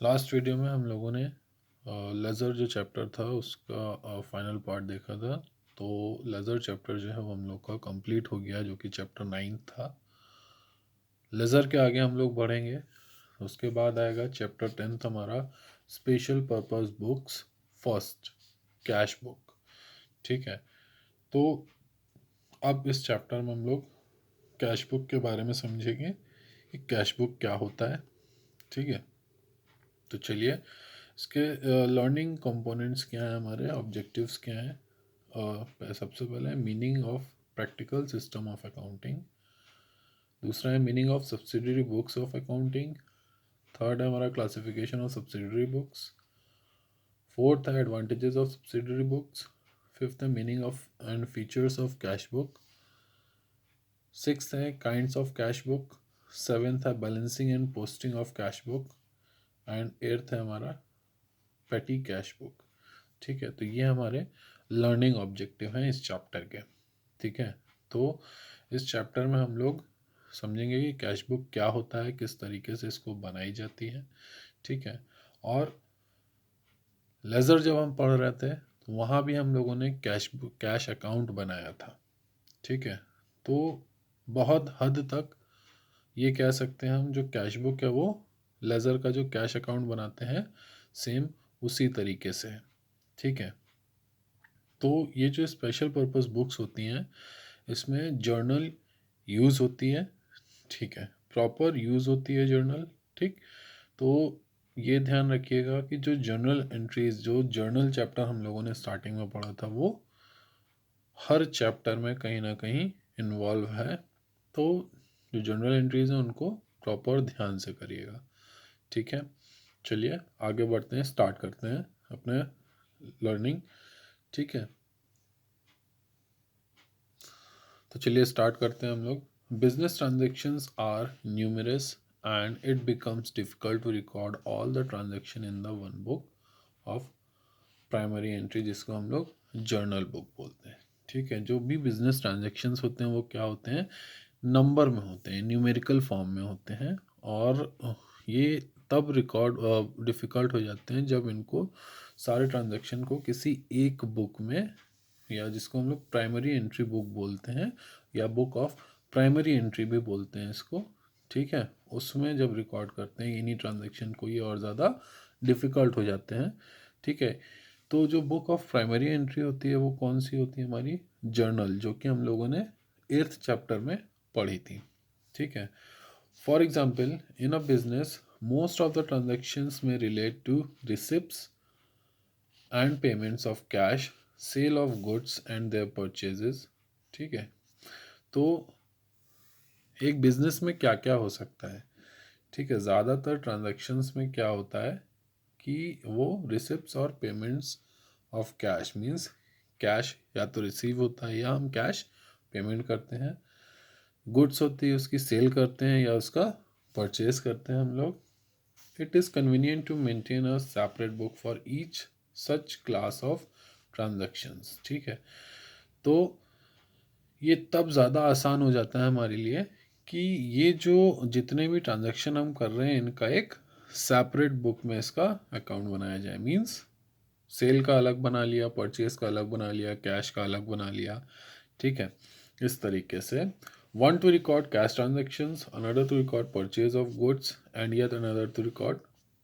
Last video में हम लोगों ने लेज़र जो चैप्टर था उसका फाइनल पार्ट देखा था। तो लेज़र चैप्टर जो है वो हम लोग का कंप्लीट हो गया, जो कि चैप्टर 9 था। लेज़र के आगे हम लोग बढ़ेंगे। उसके बाद आएगा चैप्टर 10 हमारा special purpose books, first cash book. ठीक है, तो अब इस चैप्टर में हम लोग कैश बुक के बारे में समझेंगे कि कैश बुक क्या होता है। ठीक है, तो चलिए इसके लर्निंग कंपोनेंट्स क्या हैं, हमारे ऑब्जेक्टिव्स क्या हैं। सबसे पहले meaning of practical system of accounting. दूसरा है meaning of subsidiary books of accounting. Third है हमारा classification of subsidiary books. Fourth है advantages of subsidiary books. Fifth है meaning of and features of cash book. Sixth है kinds of cash book. Seventh है balancing and posting of cash book. And eighth है हमारा पेटी cash book. ठीक है, तो ये हमारे लर्निंग ऑब्जेक्टिव हैं इस चैप्टर के। ठीक है, तो इस चैप्टर में हम लोग समझेंगे कि कैश बुक क्या होता है, किस तरीके से इसको बनाई जाती है। ठीक है, और लेज़र जब हम पढ़ रहे थे तो वहाँ भी हम लोगों ने कैश अकाउंट बनाया था। ठीक है, तो बहुत हद तक ये कह सकते हैं हम, जो कैश बुक है वो लेज़र का जो कैश अकाउंट बनाते हैं सेम उसी तरीके से है। ठीक है, तो ये जो स्पेशल पर्पस बुक्स होती हैं इसमें जर्नल यूज़ होती है। ठीक है, प्रॉपर यूज़ होती है जर्नल। ठीक, तो ये ध्यान रखिएगा कि जो जर्नल एंट्रीज, जो जर्नल चैप्टर हम लोगों ने स्टार्टिंग में पढ़ा था, वो हर चैप्टर में कहीं ना कहीं इन्वॉल्व है। तो जो जर्नल एंट्रीज हैं उनको प्रॉपर ध्यान से करिएगा। ठीक है, चलिए आगे बढ़ते हैं, स्टार्ट करते हैं अपने लर्निंग। ठीक है, तो चलिए स्टार्ट करते हैं हम लोग। Business transactions are numerous and it becomes difficult to record all the transaction in the one book of primary entry, जिसको हम लोग जर्नल बुक बोलते हैं। ठीक है, जो भी बिजनेस ट्रांजेक्शन्स होते हैं वो क्या होते हैं, नंबर में होते हैं, न्यूमेरिकल फॉर्म में होते हैं। और ये तब रिकॉर्ड डिफ़िकल्ट हो जाते हैं जब इनको सारे ट्रांजेक्शन को किसी एक बुक में, या जिसको हम लोग प्राइमरी एंट्री बुक बोलते हैं या बुक ऑफ प्राइमरी एंट्री भी बोलते हैं इसको। ठीक है, उसमें जब रिकॉर्ड करते हैं इन्हीं ट्रांजेक्शन को, ये और ज़्यादा डिफ़िकल्ट हो जाते हैं। ठीक है, तो जो बुक ऑफ प्राइमरी एंट्री होती है वो कौन सी होती है, हमारी जर्नल, जो कि हम लोगों ने 8th चैप्टर में पढ़ी थी। ठीक है, for example in a business most of the transactions में relate to receipts and payments of cash, sale of goods and their purchases. ठीक है, तो एक बिजनेस में क्या क्या हो सकता है। ठीक है, ज़्यादातर ट्रांजैक्शंस में क्या होता है कि वो रिसिप्ट्स और payments of cash, means cash या तो रिसीव होता है या हम कैश पेमेंट करते हैं। गुड्स होती है उसकी सेल करते हैं या उसका परचेज करते हैं हम लोग। It is convenient to maintain a separate book for each such class of transactions. ठीक है, तो ये तब ज़्यादा आसान हो जाता है हमारे लिए कि ये जो जितने भी ट्रांजैक्शन हम कर रहे हैं इनका एक सेपरेट बुक में इसका अकाउंट बनाया जाए। मींस सेल का अलग बना लिया, परचेज का अलग बना लिया, कैश का अलग बना लिया। ठीक है, इस तरीके से one to record cash transactions, another to record purchase of goods and yet another to record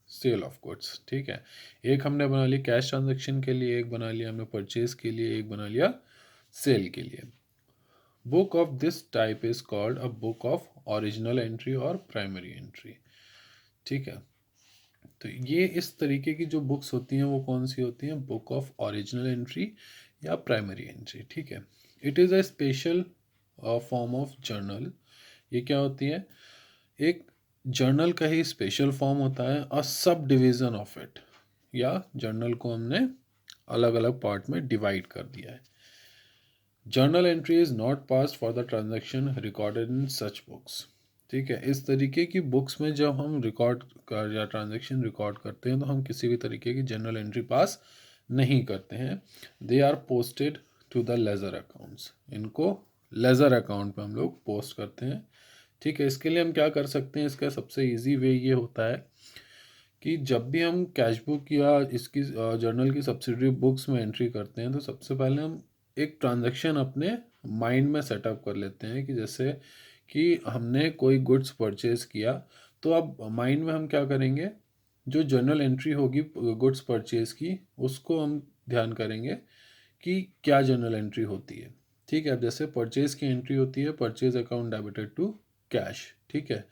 sale of goods. ठीक है, एक हमने बना ली कैश ट्रांजेक्शन के लिए, एक बना लिया हमने परचेज के लिए, एक बना लिया सेल के लिए। Book of this type is called a book of original entry और प्राइमरी एंट्री। ठीक है, तो ये इस तरीके की जो बुक्स होती हैं वो कौन सी होती हैं, बुक ऑफ ओरिजिनल एंट्री या प्राइमरी एंट्री। ठीक है, it is a special form of journal. ये क्या होती है, एक जर्नल का ही स्पेशल फॉर्म होता है, अ सब डिवीज़न ऑफ इट, या जर्नल को हमने अलग अलग पार्ट में डिवाइड कर दिया है। Journal entry is not pass for the transaction recorded in such books. ठीक है, इस तरीके की बुक्स में जब हम रिकॉर्ड कर या ट्रांजेक्शन रिकॉर्ड करते हैं तो हम किसी भी तरीके की जर्नल एंट्री पास नहीं करते हैं। They are posted to the ledger accounts, इनको लेज़र अकाउंट पे हम लोग पोस्ट करते हैं। ठीक है, इसके लिए हम क्या कर सकते हैं, इसका सबसे ईजी वे ये होता है कि जब भी हम कैश बुक या इसकी जर्नल की सब्सिडरी बुक्स में एंट्री करते हैं तो सबसे पहले हम एक ट्रांजैक्शन अपने माइंड में सेटअप कर लेते हैं कि जैसे कि हमने कोई गुड्स परचेज किया, तो अब माइंड में हम क्या करेंगे, जो जर्नल एंट्री होगी गुड्स परचेज की उसको हम ध्यान करेंगे कि क्या जर्नल एंट्री होती है। ठीक है, अब जैसे परचेज की एंट्री होती है purchase account debited to cash. ठीक है,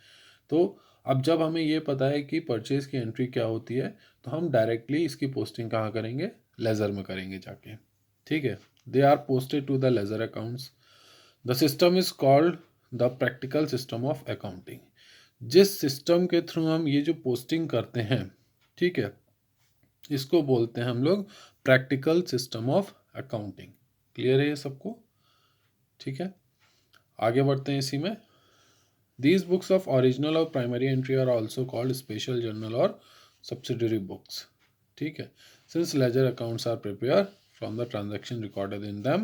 तो अब जब हमें ये पता है कि परचेज की एंट्री क्या होती है तो हम डायरेक्टली इसकी पोस्टिंग कहाँ करेंगे, लेजर में करेंगे जाके। ठीक है, they are posted to the ledger accounts. The system is called the practical system of accounting. जिस सिस्टम के थ्रू हम ये जो पोस्टिंग करते हैं, ठीक है, इसको बोलते हैं हम लोग practical system of accounting. Clear है ये सबको? ठीक है, आगे बढ़ते हैं इसी में। These books of original और primary entry are also called special journal और subsidiary books. ठीक है, since ledger accounts are prepared from the transaction recorded in them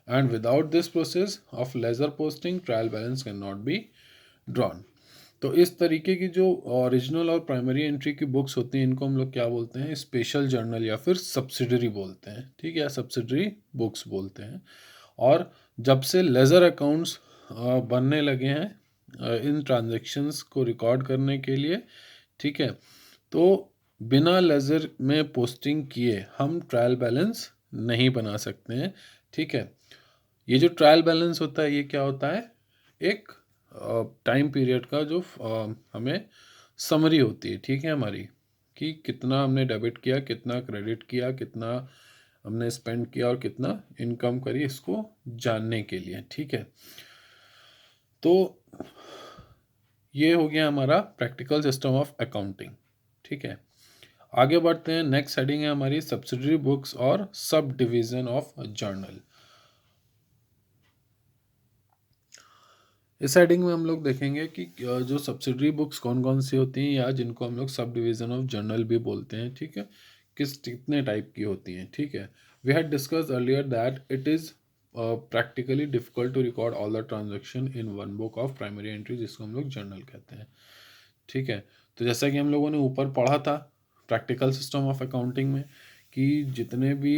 and without this process of ledger posting trial balance cannot be drawn. तो इस तरीके की जो original और primary entry की बुक्स होती हैं इनको हम लोग क्या बोलते हैं, स्पेशल जर्नल या फिर सब्सिडरी बोलते हैं। ठीक है, सब्सिडरी बुक्स बोलते हैं। और जब से लेजर अकाउंट्स बनने लगे हैं इन ट्रांजैक्शंस को रिकॉर्ड करने के लिए, ठीक है, तो बिना लेजर में पोस्टिंग किए हम ट्रायल बैलेंस नहीं बना सकते हैं। ठीक है, ये जो ट्रायल बैलेंस होता है ये क्या होता है, एक टाइम पीरियड का जो हमें समरी होती है, ठीक है, हमारी, कि कितना हमने डेबिट किया, कितना क्रेडिट किया, कितना हमने स्पेंड किया और कितना इनकम करी, इसको जानने के लिए। ठीक है, तो ये हो गया हमारा प्रैक्टिकल सिस्टम ऑफ अकाउंटिंग। ठीक है, आगे बढ़ते हैं। नेक्स्ट हेडिंग है हमारी सब्सिडरी बुक्स और सब डिवीजन ऑफ जर्नल। इस हेडिंग में हम लोग देखेंगे कि जो सब्सिडरी बुक्स कौन कौन सी होती हैं या जिनको हम लोग सब डिवीजन ऑफ जर्नल भी बोलते हैं। ठीक है, कितने टाइप की होती हैं। ठीक है, we had discuss earlier that it is practically difficult to record all the transaction in one book of primary entry, जिसको हम लोग जर्नल कहते हैं। ठीक है, तो जैसा कि हम लोगों ने ऊपर पढ़ा था प्रैक्टिकल सिस्टम ऑफ अकाउंटिंग में कि जितने भी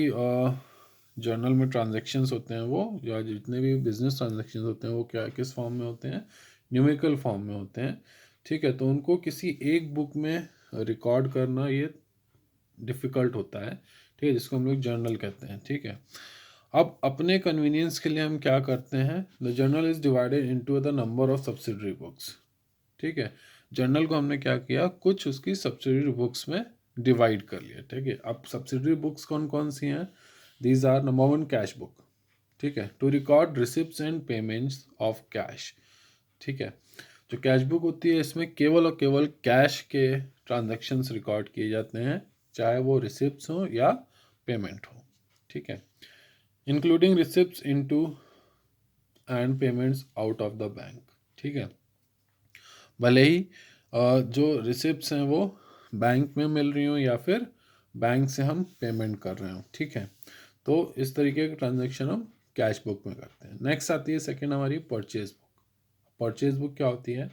जर्नल में ट्रांजैक्शंस होते हैं वो, या जितने भी बिजनेस ट्रांजैक्शंस होते हैं वो क्या किस फॉर्म में होते हैं, न्यूमेरिकल फॉर्म में होते हैं। ठीक है, तो उनको किसी एक बुक में रिकॉर्ड करना ये डिफ़िकल्ट होता है। ठीक है, जिसको हम लोग जर्नल कहते हैं। ठीक है, अब अपने कन्वीनियंस के लिए हम क्या करते हैं, the journal is divided into the number of subsidiary books. ठीक है, जर्नल को हमने क्या किया, कुछ उसकी सब्सिडरी बुक्स में डिवाइड कर लिया। ठीक है, अब सब्सिडरी बुक्स कौन कौन सी हैं, these are number one cash book. ठीक है, to record receipts and payments of cash. ठीक है, जो कैश बुक होती है इसमें केवल और केवल कैश के ट्रांजैक्शंस रिकॉर्ड किए जाते हैं, चाहे वो रिसिप्ट्स हो या पेमेंट हो। ठीक है, including receipts into and payments out of the bank. ठीक है, भले ही जो रिसिप्ट्स हैं वो बैंक में मिल रही हो या फिर बैंक से हम पेमेंट कर रहे हो। ठीक है, तो इस तरीके के ट्रांजैक्शन हम कैश बुक में करते हैं। नेक्स्ट आती है सेकंड हमारी परचेज बुक। परचेज बुक क्या होती है,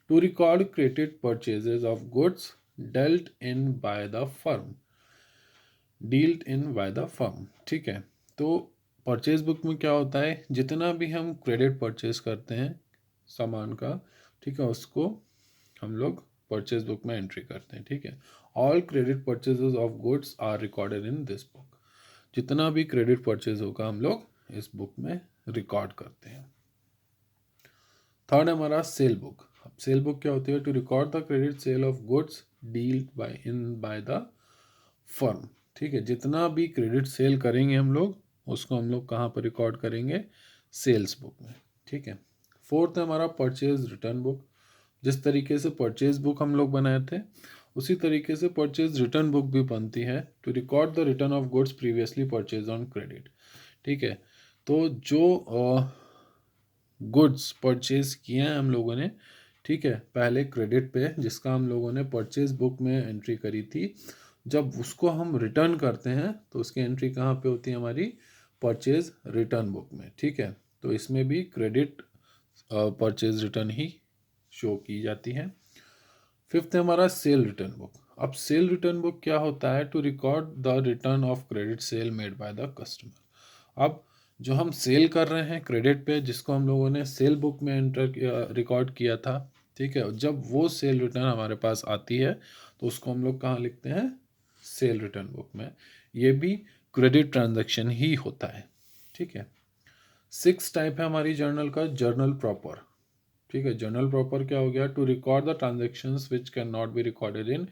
to record credit purchases of goods dealt in by the firm, dealt in by the firm. ठीक है, तो परचेज बुक में क्या होता है, जितना भी हम क्रेडिट परचेज करते हैं सामान का, ठीक है, उसको हम लोग परचेज बुक में एंट्री करते हैं। ठीक है, all credit purchases of goods are recorded in this book. जितना भी क्रेडिट परचेज होगा हम लोग इस बुक में रिकॉर्ड करते हैं। थर्ड हमारा सेल बुक। अब सेल बुक क्या होती है, to record the credit sale of goods dealt by the firm. ठीक है, जितना भी क्रेडिट सेल करेंगे हम लोग उसको हम लोग कहाँ पर रिकॉर्ड करेंगे, सेल्स बुक में। ठीक है, फोर्थ है हमारा परचेज रिटर्न बुक। जिस तरीके से परचेज बुक हम लोग बनाए थे उसी तरीके से परचेज रिटर्न बुक भी बनती है, to record the return of goods previously purchase on credit. ठीक है, तो जो गुड्स परचेज किए हैं हम लोगों ने, ठीक है, पहले क्रेडिट पे, जिसका हम लोगों ने परचेज बुक में एंट्री करी थी, जब उसको हम रिटर्न करते हैं तो उसकी एंट्री कहाँ पे होती है, हमारी परचेज रिटर्न बुक में। ठीक है, तो इसमें भी क्रेडिट परचेज रिटर्न ही शो की जाती है। फिफ्थ है हमारा सेल रिटर्न बुक। अब सेल रिटर्न बुक क्या होता है? To record the return of credit sale made by the customer. अब जो हम सेल कर रहे हैं क्रेडिट पे, जिसको हम लोगों ने सेल बुक में एंटर किया, रिकॉर्ड किया था, ठीक है, जब वो सेल रिटर्न हमारे पास आती है तो उसको हम लोग कहाँ लिखते हैं? सेल रिटर्न बुक में। ये भी क्रेडिट ट्रांजैक्शन ही होता है, ठीक है। 6 टाइप है हमारी जर्नल का। जर्नल प्रॉपर, ठीक है। जर्नल प्रॉपर क्या हो गया? To record the transactions which can not be recorded in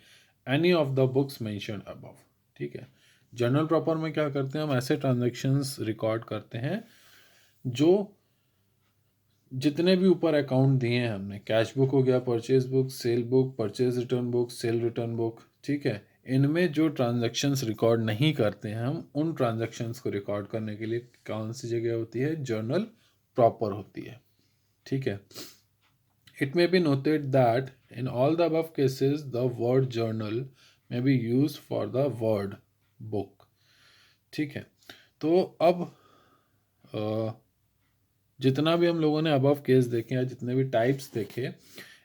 any of the books mentioned above, ठीक है। जर्नल प्रॉपर में क्या करते हैं? हम ऐसे ट्रांजेक्शन्स रिकॉर्ड करते हैं जो जितने भी ऊपर अकाउंट दिए हैं हमने, कैश बुक हो गया, purchase book, cell book, purchase return book, cell return book, ठीक है, इनमें जो ट्रांजैक्शंस रिकॉर्ड नहीं करते हैं हम, उन ट्रांजैक्शंस को रिकॉर्ड करने के लिए कौन सी जगह होती है? जर्नल प्रॉपर होती है, ठीक है। It may be noted that in all the above cases, the word journal may be used for the word book, ठीक है। तो अब जितना भी हम लोगों ने अबव केस देखे या जितने भी टाइप्स देखे,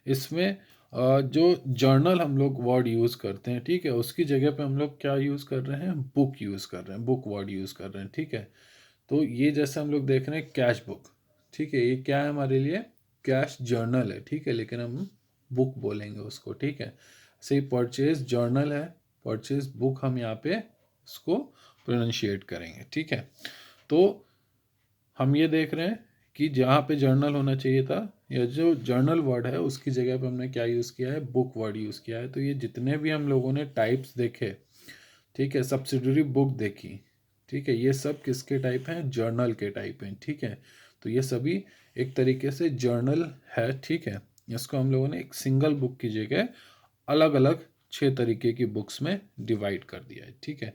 इसमें जो जर्नल हम लोग वर्ड यूज़ करते हैं, ठीक है, उसकी जगह पे हम लोग क्या यूज़ कर रहे हैं? बुक यूज़ कर रहे हैं, बुक वर्ड यूज़ कर रहे हैं, ठीक है। तो ये जैसे हम लोग देख रहे हैं कैश बुक, ठीक है, ये क्या है हमारे लिए? कैश जर्नल है, ठीक है, लेकिन हम बुक बोलेंगे उसको, ठीक है। सही, परचेज जर्नल है, परचेज बुक हम यहाँ पे इसको प्रोनाउंशिएट करेंगे, ठीक है। तो हम ये देख रहे हैं कि जहाँ पे जर्नल होना चाहिए था, या जो जर्नल वर्ड है उसकी जगह पे हमने क्या यूज़ किया है? बुक वर्ड यूज़ किया है। तो ये जितने भी हम लोगों ने टाइप्स देखे, ठीक है, सब्सिडरी बुक देखी, ठीक है, ये सब किसके टाइप हैं? जर्नल के टाइप हैं, ठीक है। तो ये सभी एक तरीके से जर्नल है, ठीक है। इसको हम लोगों ने एक सिंगल बुक की जगह अलग अलग 6 तरीके की बुक्स में डिवाइड कर दिया है, ठीक है।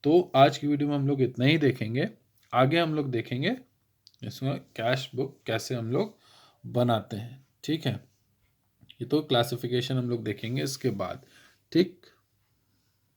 तो आज की वीडियो में हम लोग इतना ही देखेंगे। आगे हम लोग देखेंगे इसमें कैश बुक कैसे हम लोग बनाते हैं, ठीक है। ये तो क्लासिफिकेशन हम लोग देखेंगे इसके बाद, ठीक।